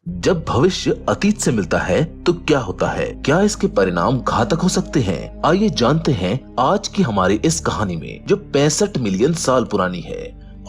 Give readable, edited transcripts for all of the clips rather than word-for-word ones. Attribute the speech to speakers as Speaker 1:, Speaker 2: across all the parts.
Speaker 1: जब भविष्य अतीत से मिलता है तो क्या होता है, क्या इसके परिणाम घातक हो सकते हैं? आइए जानते हैं आज की हमारी इस कहानी में, जो 65 मिलियन साल पुरानी है।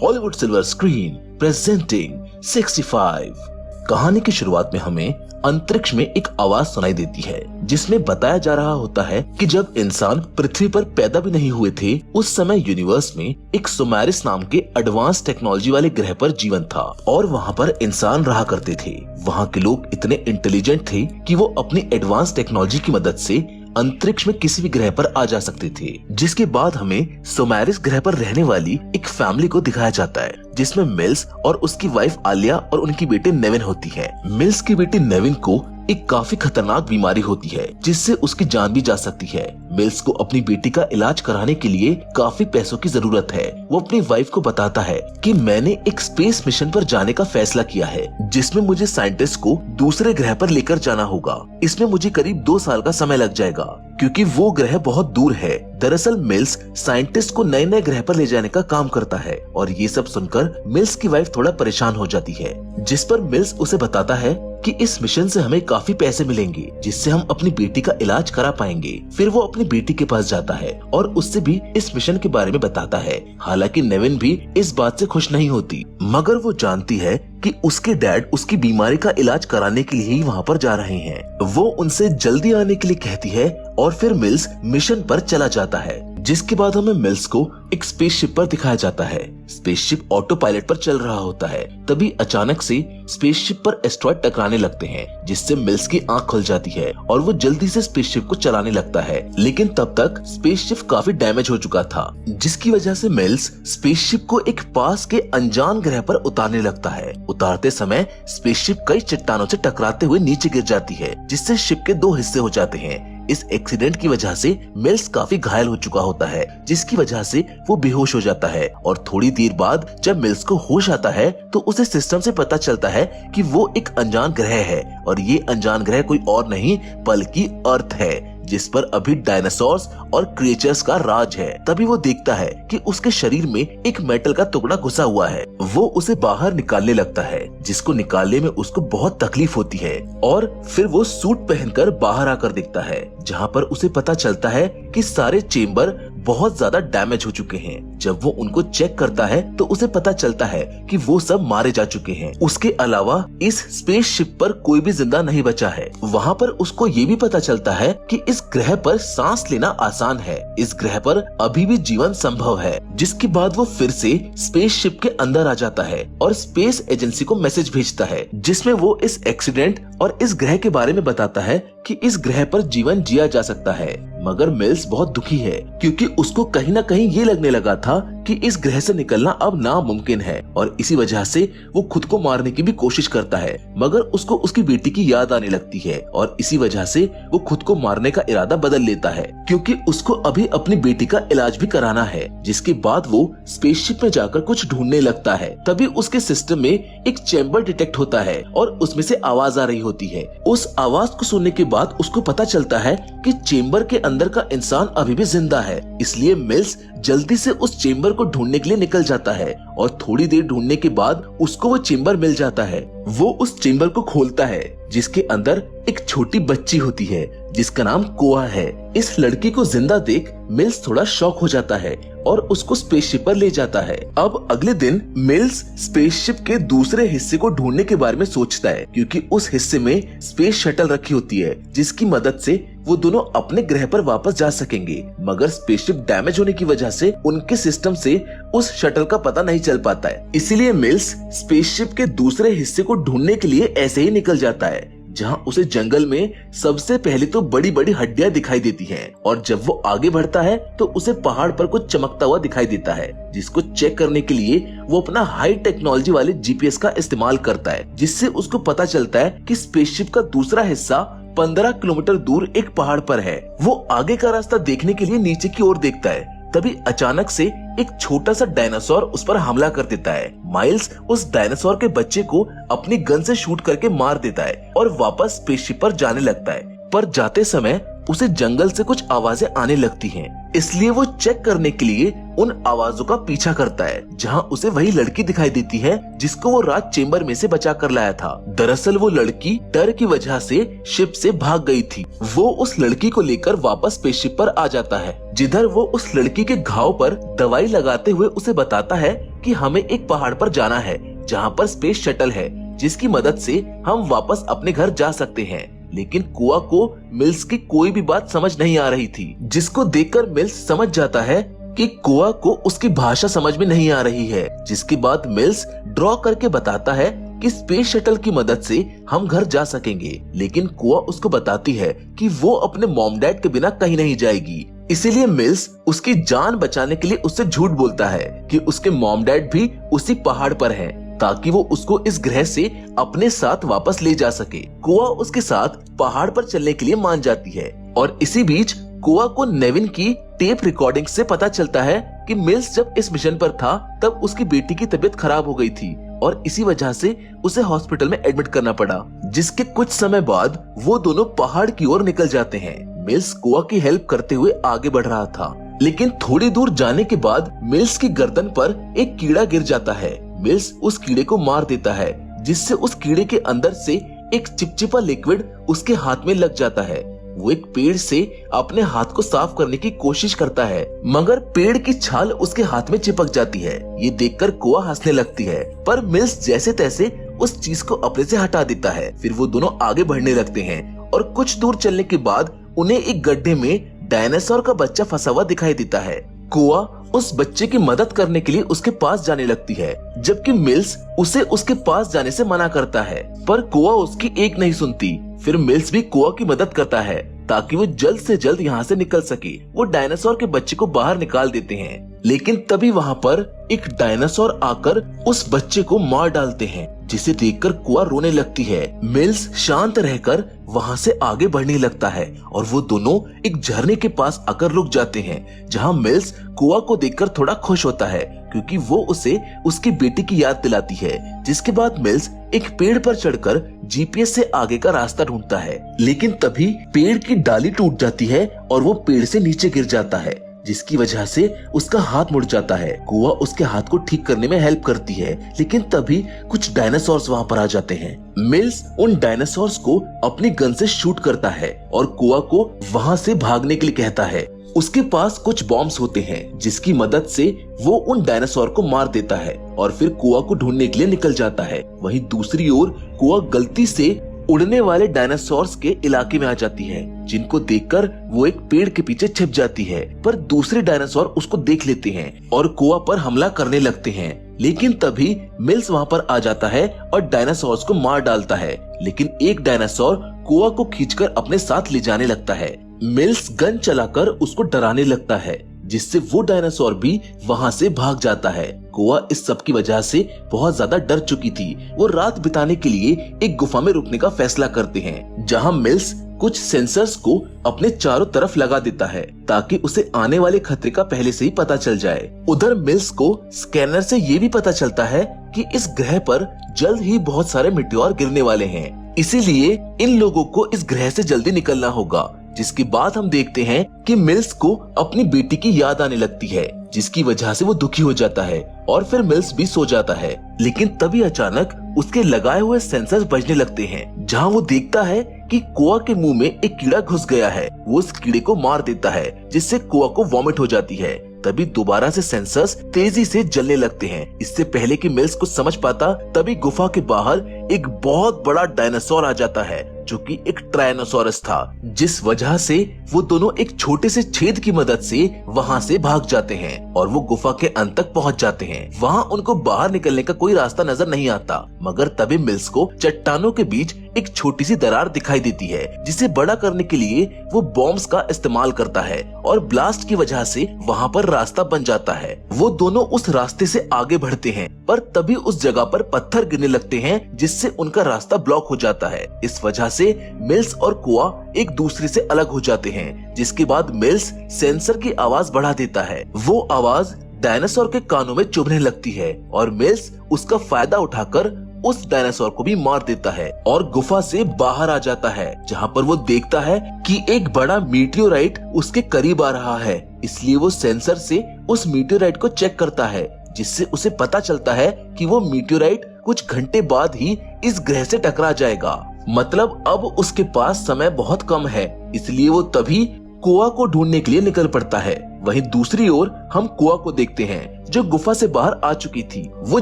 Speaker 1: Hollywood silver screen presenting 65। कहानी की शुरुआत में हमें अंतरिक्ष में एक आवाज सुनाई देती है, जिसमें बताया जा रहा होता है कि जब इंसान पृथ्वी पर पैदा भी नहीं हुए थे, उस समय यूनिवर्स में एक सोमेरिस नाम के एडवांस टेक्नोलॉजी वाले ग्रह पर जीवन था और वहाँ पर इंसान रहा करते थे। वहाँ के लोग इतने इंटेलिजेंट थे कि वो अपनी एडवांस टेक्नोलॉजी की मदद से अंतरिक्ष में किसी भी ग्रह पर आ जा सकते थे। जिसके बाद हमें सोमेरिस ग्रह पर रहने वाली एक फैमिली को दिखाया जाता है, जिसमें मिल्स और उसकी वाइफ आलिया और उनकी बेटी नेविन होती है। मिल्स की बेटी नेविन को एक काफी खतरनाक बीमारी होती है, जिससे उसकी जान भी जा सकती है। मिल्स को अपनी बेटी का इलाज कराने के लिए काफी पैसों की जरूरत है। वो अपनी वाइफ को बताता है कि मैंने एक स्पेस मिशन पर जाने का फैसला किया है, जिसमें मुझे साइंटिस्ट को दूसरे ग्रह पर लेकर जाना होगा। इसमें मुझे करीब 2 साल का समय लग जाएगा, क्योंकि वो ग्रह बहुत दूर है। दरअसल मिल्स साइंटिस्ट को नए नए ग्रह पर ले जाने का काम करता है, और ये सब सुनकर मिल्स की वाइफ थोड़ा परेशान हो जाती है। जिस पर मिल्स उसे बताता है कि इस मिशन से हमें काफी पैसे मिलेंगे, जिससे हम अपनी बेटी का इलाज करा पाएंगे। फिर वो अपनी बेटी के पास जाता है और उससे भी इस मिशन के बारे में बताता है। हालांकि नेविन भी इस बात से खुश नहीं होती, मगर वो जानती है कि उसके डैड उसकी बीमारी का इलाज कराने के लिए ही वहाँ पर जा रहे हैं। वो उनसे जल्दी आने के लिए कहती है और फिर मिल्स मिशन पर चला जाता है। जिसके बाद हमें मिल्स को एक स्पेसशिप पर दिखाया जाता है। स्पेसशिप ऑटो पायलट पर चल रहा होता है। तभी अचानक से स्पेसशिप पर एस्ट्रॉइड टकराने लगते हैं, जिससे मिल्स की आंख खुल जाती है और वो जल्दी से स्पेसशिप को चलाने लगता है। लेकिन तब तक स्पेसशिप काफी डैमेज हो चुका था, जिसकी वजह से मिल्स स्पेसशिप को एक पास के अनजान ग्रह पर उतारने लगता है। उतारते समय स्पेसशिप कई चट्टानों से टकराते हुए नीचे गिर जाती है, जिससे शिप के 2 हिस्से हो जाते हैं। इस एक्सीडेंट की वजह से मिल्स काफी घायल हो चुका होता है, जिसकी वजह से वो बेहोश हो जाता है। और थोड़ी देर बाद जब मिल्स को होश आता है तो उसे सिस्टम से पता चलता है कि वो एक अनजान ग्रह है, और ये अनजान ग्रह कोई और नहीं बल्कि अर्थ है, जिस पर अभी डायनासोर्स और क्रिएचर्स का राज है। तभी वो देखता है कि उसके शरीर में एक मेटल का टुकड़ा घुसा हुआ है। वो उसे बाहर निकालने लगता है, जिसको निकालने में उसको बहुत तकलीफ होती है। और फिर वो सूट पहनकर बाहर आकर देखता है, जहाँ पर उसे पता चलता है कि सारे चेम्बर बहुत ज्यादा डैमेज हो चुके हैं। जब वो उनको चेक करता है तो उसे पता चलता है कि वो सब मारे जा चुके हैं। उसके अलावा इस स्पेसशिप पर कोई भी जिंदा नहीं बचा है। वहाँ पर उसको ये भी पता चलता है कि इस ग्रह पर सांस लेना आसान है। इस ग्रह पर अभी भी जीवन संभव है। जिसके बाद वो फिर से स्पेसशिप के अंदर आ जाता है और स्पेस एजेंसी को मैसेज भेजता है, जिसमें वो इस एक्सीडेंट और इस ग्रह के बारे में बताता है कि इस ग्रह पर जीवन जिया जा सकता है। मगर मिल्स बहुत दुखी है, क्योंकि उसको कहीं ना कहीं ये लगने लगा था कि इस ग्रह से निकलना अब नामुमकिन है, और इसी वजह से वो खुद को मारने की भी कोशिश करता है। मगर उसको उसकी बेटी की याद आने लगती है, और इसी वजह से वो खुद को मारने का इरादा बदल लेता है, क्योंकि उसको अभी अपनी बेटी का इलाज भी कराना है। जिसके बाद वो स्पेसशिप में जाकर कुछ ढूंढने लगता है। तभी उसके सिस्टम में एक चैम्बर डिटेक्ट होता है और उसमें से आवाज आ रही होती है। उस आवाज को सुनने के बाद उसको पता चलता है कि चेम्बर के अंदर का इंसान अभी भी जिंदा है। इसलिए मिल्स जल्दी से उस चेम्बर को ढूंढने के लिए निकल जाता है, और थोड़ी देर ढूंढने के बाद उसको वो चेम्बर मिल जाता है। वो उस चेम्बर को खोलता है, जिसके अंदर एक छोटी बच्ची होती है, जिसका नाम कोआ है। इस लड़की को जिंदा देख मिल्स थोड़ा शॉक हो जाता है और उसको स्पेसशिप पर ले जाता है। अब अगले दिन मिल्स स्पेसशिप के दूसरे हिस्से को ढूंढने के बारे में सोचता है, क्योंकि उस हिस्से में स्पेस शटल रखी होती है, जिसकी मदद से वो दोनों अपने ग्रह पर वापस जा सकेंगे। मगर स्पेसशिप डैमेज होने की वजह से उनके सिस्टम से उस शटल का पता नहीं चल पाता है। इसीलिए मिल्स स्पेसशिप के दूसरे हिस्से को ढूंढने के लिए ऐसे ही निकल जाता है, जहाँ उसे जंगल में सबसे पहले तो बड़ी बड़ी हड्डियां दिखाई देती हैं, और जब वो आगे बढ़ता है तो उसे पहाड़ पर कुछ चमकता हुआ दिखाई देता है, जिसको चेक करने के लिए वो अपना हाई टेक्नोलॉजी वाले जीपीएस का इस्तेमाल करता है, जिससे उसको पता चलता है कि स्पेसशिप का दूसरा हिस्सा 15 किलोमीटर दूर एक पहाड़ पर है। वो आगे का रास्ता देखने के लिए नीचे की ओर देखता है। तभी अचानक से एक छोटा सा डायनासोर उस पर हमला कर देता है। माइल्स उस डायनासोर के बच्चे को अपनी गन से शूट करके मार देता है और वापस स्पेसशिप पर जाने लगता है। पर जाते समय उसे जंगल से कुछ आवाजें आने लगती हैं, इसलिए वो चेक करने के लिए उन आवाजों का पीछा करता है, जहां उसे वही लड़की दिखाई देती है जिसको वो रात चेम्बर में से बचा कर लाया था। दरअसल वो लड़की डर की वजह से शिप से भाग गई थी। वो उस लड़की को लेकर वापस स्पेसशिप पर आ जाता है, जिधर वो उस लड़की के घाव पर दवाई लगाते हुए उसे बताता है कि हमें एक पहाड़ पर जाना है जहाँ पर स्पेस शटल है, जिसकी मदद से हम वापस अपने घर जा सकते हैं। लेकिन कुआ को मिल्स की कोई भी बात समझ नहीं आ रही थी, जिसको देखकर मिल्स समझ जाता है कि कुआ को उसकी भाषा समझ में नहीं आ रही है। जिसके बाद मिल्स ड्रॉ करके बताता है कि स्पेस शटल की मदद से हम घर जा सकेंगे, लेकिन कुआ उसको बताती है कि वो अपने मॉम डैड के बिना कहीं नहीं जाएगी। इसीलिए मिल्स उसकी जान बचाने के लिए उससे झूठ बोलता है कि उसके मॉम डैड भी उसी पहाड़ पर हैं, ताकि वो उसको इस ग्रह से अपने साथ वापस ले जा सके। कुआ उसके साथ पहाड़ पर चलने के लिए मान जाती है और इसी बीच कुआ को नेविन की टेप रिकॉर्डिंग से पता चलता है कि मिल्स जब इस मिशन पर था तब उसकी बेटी की तबीयत खराब हो गई थी और इसी वजह से उसे हॉस्पिटल में एडमिट करना पड़ा। जिसके कुछ समय बाद वो दोनों पहाड़ की ओर निकल जाते हैं। मिल्स कुआ की हेल्प करते हुए आगे बढ़ रहा था, लेकिन थोड़ी दूर जाने के बाद मिल्स की गर्दन पर एक कीड़ा गिर जाता है। मिल्स उस कीड़े को मार देता है, जिससे उस कीड़े के अंदर से एक चिपचिपा लिक्विड उसके हाथ में लग जाता है। वो एक पेड़ से अपने हाथ को साफ करने की कोशिश करता है, मगर पेड़ की छाल उसके हाथ में चिपक जाती है। ये देखकर कुआ हंसने लगती है, पर मिल्स जैसे तैसे उस चीज को अपने से हटा देता है। फिर वो दोनों आगे बढ़ने लगते हैं और कुछ दूर चलने के बाद उन्हें एक गड्ढे में डायनासोर का बच्चा फंसा हुआ दिखाई देता है। कुआ उस बच्चे की मदद करने के लिए उसके पास जाने लगती है, जबकि मिल्स उसे उसके पास जाने से मना करता है, पर कुआ उसकी एक नहीं सुनती। फिर मिल्स भी कुआ की मदद करता है ताकि वो जल्द से जल्द यहाँ से निकल सके। वो डायनासोर के बच्चे को बाहर निकाल देते हैं, लेकिन तभी वहाँ पर एक डायनासोर आकर उस बच्चे को मार डालते हैं, जिसे देखकर कुआ रोने लगती है। मिल्स शांत रहकर वहाँ से आगे बढ़ने लगता है और वो दोनों एक झरने के पास आकर रुक जाते हैं, जहाँ मिल्स कुआ को देखकर थोड़ा खुश होता है क्योंकि वो उसे उसकी बेटी की याद दिलाती है। जिसके बाद मिल्स एक पेड़ पर चढ़कर जीपीएस से आगे का रास्ता ढूंढता है, लेकिन तभी पेड़ की डाली टूट जाती है और वो पेड़ से नीचे गिर जाता है, जिसकी वजह से उसका हाथ मुड़ जाता है। कुआ उसके हाथ को ठीक करने में हेल्प करती है, लेकिन तभी कुछ डायनासोर्स वहाँ पर आ जाते हैं। मिल्स उन डायनासोर्स को अपनी गन से शूट करता है और कुआ को वहाँ से भागने के लिए कहता है। उसके पास कुछ बॉम्ब्स होते हैं, जिसकी मदद से वो उन डायनासोर को मार देता है और फिर कुआ को ढूंढने के लिए निकल जाता है। वहीं दूसरी ओर कुआ गलती से उड़ने वाले डायनासोर्स के इलाके में आ जाती है, जिनको देखकर वो एक पेड़ के पीछे छिप जाती है, पर दूसरे डायनासोर उसको देख लेते हैं और कुआ पर हमला करने लगते हैं। लेकिन तभी मिल्स वहाँ पर आ जाता है और डायनासोर्स को मार डालता है, लेकिन एक डायनासोर कुआ को खींचकर अपने साथ ले जाने लगता है। मिल्स गन चलाकर उसको डराने लगता है, जिससे वो डायनासोर भी वहाँ से भाग जाता है। कुआ इस सब की वजह से बहुत ज्यादा डर चुकी थी। वो रात बिताने के लिए एक गुफा में रुकने का फैसला करते हैं, जहाँ मिल्स कुछ सेंसर्स को अपने चारों तरफ लगा देता है ताकि उसे आने वाले खतरे का पहले से ही पता चल जाए। उधर मिल्स को स्कैनर से ये भी पता चलता है कि इस ग्रह पर जल्द ही बहुत सारे मिट्योर गिरने वाले हैं, इसीलिए इन लोगों को इस ग्रह से जल्दी निकलना होगा। जिसके बाद हम देखते हैं कि मिल्स को अपनी बेटी की याद आने लगती है, जिसकी वजह से वो दुखी हो जाता है और फिर मिल्स भी सो जाता है। लेकिन तभी अचानक उसके लगाए हुए सेंसर्स बजने लगते हैं, जहां वो देखता है कि कुआ के मुंह में एक कीड़ा घुस गया है। वो उस कीड़े को मार देता है, जिससे कुआ को वॉमिट हो जाती है। तभी दोबारा से सेंसर्स तेजी से जलने लगते हैं। इससे पहले कि मिल्स कुछ समझ पाता, तभी गुफा के बाहर एक बहुत बड़ा डायनासोर आ जाता है, जो कि एक ट्रायनोसोरस था, जिस वजह से वो दोनों एक छोटे से छेद की मदद से वहाँ से भाग जाते हैं और वो गुफा के अंत तक पहुँच जाते हैं। वहाँ उनको बाहर निकलने का कोई रास्ता नजर नहीं आता, मगर तभी मिल्स को चट्टानों के बीच एक छोटी सी दरार दिखाई देती है, जिसे बड़ा करने के लिए वो बॉम्ब्स का इस्तेमाल करता है और ब्लास्ट की वजह से वहाँ पर रास्ता बन जाता है। वो दोनों उस रास्ते से आगे बढ़ते हैं, पर तभी उस जगह पर पत्थर गिरने लगते हैं, जिससे उनका रास्ता ब्लॉक हो जाता है। इस वजह से मिल्स और कुआ एक दूसरे से अलग हो जाते हैं, जिसके बाद मिल्स सेंसर की आवाज बढ़ा देता है। वो आवाज डायनासोर के कानों में चुभने लगती है और मिल्स उसका फायदा उठाकर उस डायनासोर को भी मार देता है और गुफा से बाहर आ जाता है, जहाँ पर वो देखता है कि एक बड़ा मीटियोराइट उसके करीब आ रहा है। इसलिए वो सेंसर से उस मीटियोराइट को चेक करता है, जिससे उसे पता चलता है कि वो मीटियोराइट कुछ घंटे बाद ही इस ग्रह से टकरा जाएगा। मतलब अब उसके पास समय बहुत कम है, इसलिए वो तभी कोआ को ढूंढने के लिए निकल पड़ता है। वहीं दूसरी ओर हम कोआ को देखते हैं, जो गुफा से बाहर आ चुकी थी। वो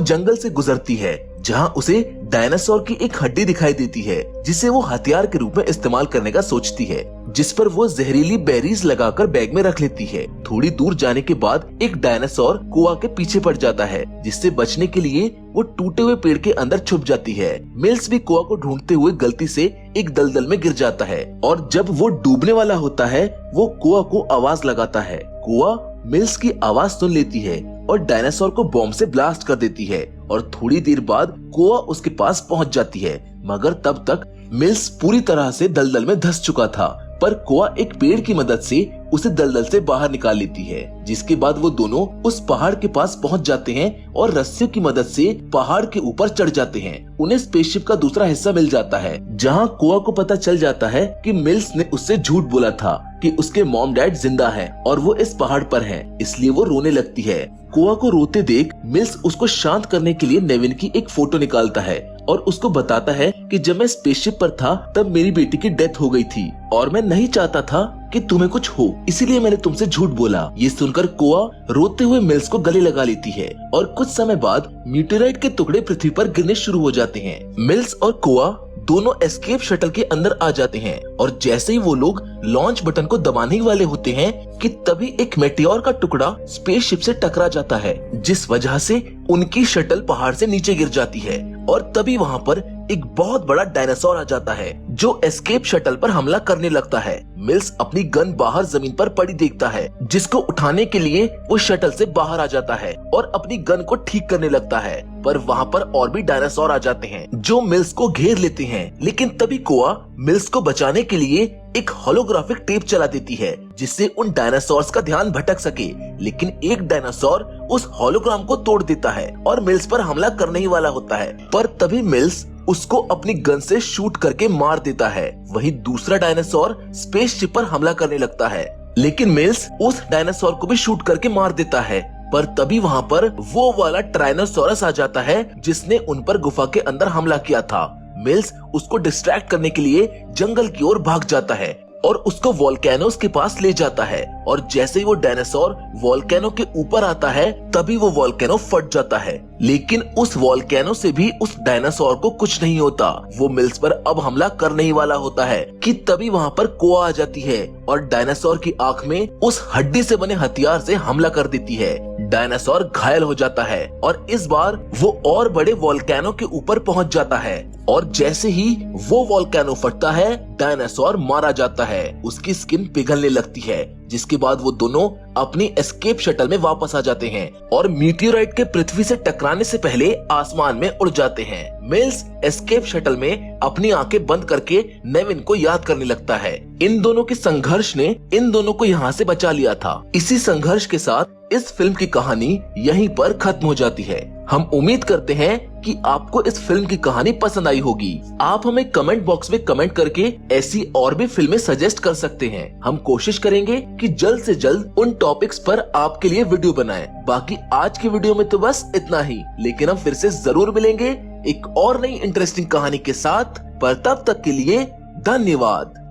Speaker 1: जंगल से गुजरती है, जहां उसे डायनासोर की एक हड्डी दिखाई देती है, जिसे वो हथियार के रूप में इस्तेमाल करने का सोचती है, जिस पर वो जहरीली बेरीज लगाकर बैग में रख लेती है। थोड़ी दूर जाने के बाद एक डायनासोर कोआ के पीछे पड़ जाता है, जिससे बचने के लिए वो टूटे हुए पेड़ के अंदर छुप जाती है। मिल्स भी कोआ को ढूंढते हुए गलती से एक दलदल में गिर जाता है, और जब वो डूबने वाला होता है, वो कोआ को आवाज लगाता है। कोआ मिल्स की आवाज सुन लेती है और डायनासोर को बॉम्ब से ब्लास्ट कर देती है, और थोड़ी देर बाद कोआ उसके पास पहुंच जाती है। मगर तब तक मिल्स पूरी तरह से दलदल में धंस चुका था, पर कोआ एक पेड़ की मदद से उसे दलदल से बाहर निकाल लेती है, जिसके बाद वो दोनों उस पहाड़ के पास पहुंच जाते हैं और रस्सियों की मदद से पहाड़ के ऊपर चढ़ जाते हैं। उन्हें स्पेसशिप का दूसरा हिस्सा मिल जाता है, जहां कोआ को पता चल जाता है कि मिल्स ने उससे झूठ बोला था कि उसके मॉम डैड जिंदा हैं और वो इस पहाड़ पर हैं, इसलिए वो रोने लगती है। कोआ को रोते देख मिल्स उसको शांत करने के लिए नेविन की एक फोटो निकालता है और उसको बताता है कि जब मैं स्पेसशिप पर था तब मेरी बेटी की डेथ हो गई थी और मैं नहीं चाहता था कि तुम्हें कुछ हो, इसीलिए मैंने तुमसे झूठ बोला। ये सुनकर कोआ रोते हुए मिल्स को गले लगा लेती है और कुछ समय बाद मीटेराइट के टुकड़े पृथ्वी पर गिरने शुरू हो जाते हैं। मिल्स और कोआ दोनों एस्केप शटल के अंदर आ जाते हैं और जैसे ही वो लोग लॉन्च बटन को दबाने वाले होते हैं कि तभी एक मेटियोर का टुकड़ा स्पेसशिप से टकरा जाता है, जिस वजह से उनकी शटल पहाड़ से नीचे गिर जाती है। और तभी वहाँ पर एक बहुत बड़ा डायनासोर आ जाता है, जो एस्केप शटल पर हमला करने लगता है। मिल्स अपनी गन बाहर जमीन पर पड़ी देखता है, जिसको उठाने के लिए वो शटल से बाहर आ जाता है और अपनी गन को ठीक करने लगता है, पर वहाँ पर और भी डायनासोर आ जाते हैं जो मिल्स को घेर लेते हैं। लेकिन तभी कोआ मिल्स को बचाने के लिए एक होलोग्राफिक टेप चला देती है, जिससे उन डायनासोर्स का ध्यान भटक सके। लेकिन एक डायनासोर उस होलोग्राम को तोड़ देता है और मिल्स पर हमला करने ही वाला होता है, पर तभी मिल्स उसको अपनी गन से शूट करके मार देता है। वहीं दूसरा डायनासोर स्पेसशिप पर हमला करने लगता है, लेकिन मिल्स उस डायनासोर को भी शूट करके मार देता है। पर तभी वहाँ पर वो वाला ट्राइनोसोरस आ जाता है, जिसने उन पर गुफा के अंदर हमला किया था। मिल्स उसको डिस्ट्रैक्ट करने के लिए जंगल की ओर भाग जाता है और उसको वोल्केनोस के पास ले जाता है, और जैसे ही वो डायनासोर वोल्केनो के ऊपर आता है तभी वो वोल्केनो फट जाता है। लेकिन उस वोल्केनो से भी उस डायनासोर को कुछ नहीं होता। वो मिल्स पर अब हमला करने ही वाला होता है कि तभी वहाँ पर कोआ आ जाती है और डायनासोर की आंख में उस हड्डी से बने हथियार से हमला कर देती है। डायनासोर घायल हो जाता है और इस बार वो और बड़े वोल्केनो के ऊपर पहुंच जाता है, और जैसे ही वो वोल्केनो फटता है डायनासोर मारा जाता है। उसकी स्किन पिघलने लगती है, जिसके बाद वो दोनों अपनी एस्केप शटल में वापस आ जाते हैं और मीटियोराइट के पृथ्वी से टकराने से पहले आसमान में उड़ जाते हैं। मिल्स एस्केप शटल में अपनी आंखें बंद करके नेविन को याद करने लगता है। इन दोनों के संघर्ष ने इन दोनों को यहाँ से बचा लिया था। इसी संघर्ष के साथ इस फिल्म की कहानी यहीं पर खत्म हो जाती है। हम उम्मीद करते हैं कि आपको इस फिल्म की कहानी पसंद आई होगी। आप हमें कमेंट बॉक्स में कमेंट करके ऐसी और भी फिल्में सजेस्ट कर सकते हैं। हम कोशिश करेंगे कि जल्द से जल्द उन टॉपिक्स पर आपके लिए वीडियो बनाएं। बाकी आज की वीडियो में तो बस इतना ही, लेकिन हम फिर से जरूर मिलेंगे एक और नई इंटरेस्टिंग कहानी के साथ। पर तब तक के लिए धन्यवाद।